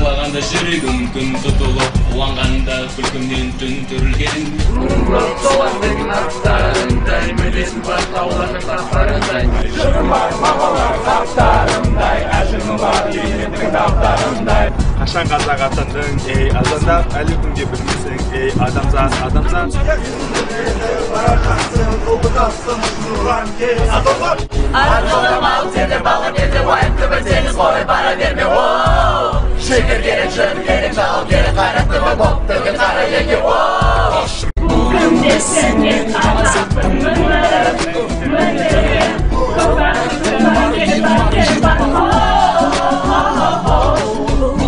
Жырлағанда жүрегім күн тұтылып, қуанғанда күлкімнен түн түрілген. Ұрылып толардың аттарындай, мүлесін бар таулардың тақтарындай. Жырым бар мағалар қаптарындай, әжімі бар еңеттің таптарындай. Қашан қазақ атандың, ей азандап, әлі күнге білмесің, ей адамзат, адамзат. Арқылы мал теді, балық еді, уайым түбі теңіз қой, бара берме, оу. Шекер керек, жыр керек, жау керек, қайраттығы боп төгіл қара еге, оу. Бүгінде сенен қазақпын мініп, көпәктің келіп бар,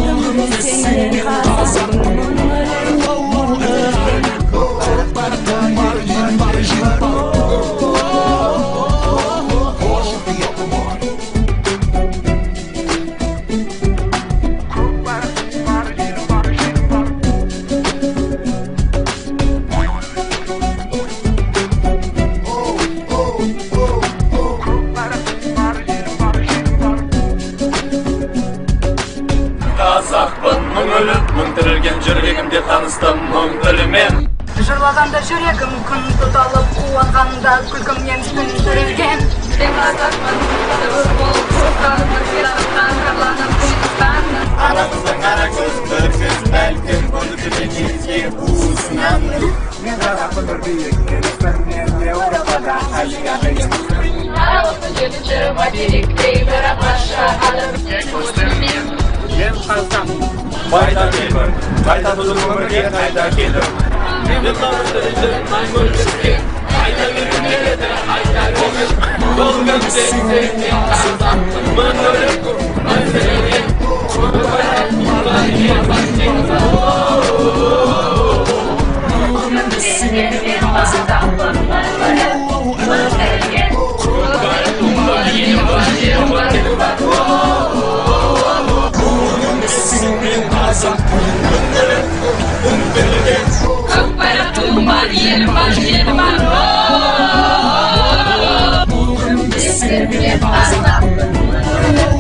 бүгінде сенен қазақпын Қазақпын мүңіліп, мың тірілген жүрегімде таныстым мың тілімен. Жырлағанда жүрегім күн тұталып, қуанғанда күлкімнен түн түрілген. Мен қазақпын, сыбыр болып, сұқтанып, келатқан қарланып, күністан. Анамыздың ара көз, көрсіз бәлкім, көрдікті кезге уысынан. Мен қазақпын бір биікке, мен Еуропада, Азия қиын. Аралықтың жетінші материктей, бірақ аша алып. Мен қазақ, байда келмін, қайта тұзым өмірге қайта келдім. Мен қауышты жүріп, маймөлдікке, қайта келгім келеді, қайта келгім. Бұл күнде сенен қазақпын, мүңіліп, мың тірілген, Көк байрақтың бар, елім бар, елім бар. Бүгінде сенен қазақпын мініп,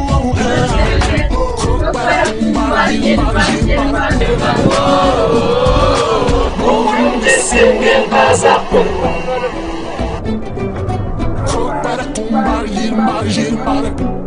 көк байрақтың бар, елім бар, елім бар. бүгінде сенен қазақпын. Көк байрақтың бар, елім бар, жерім бар.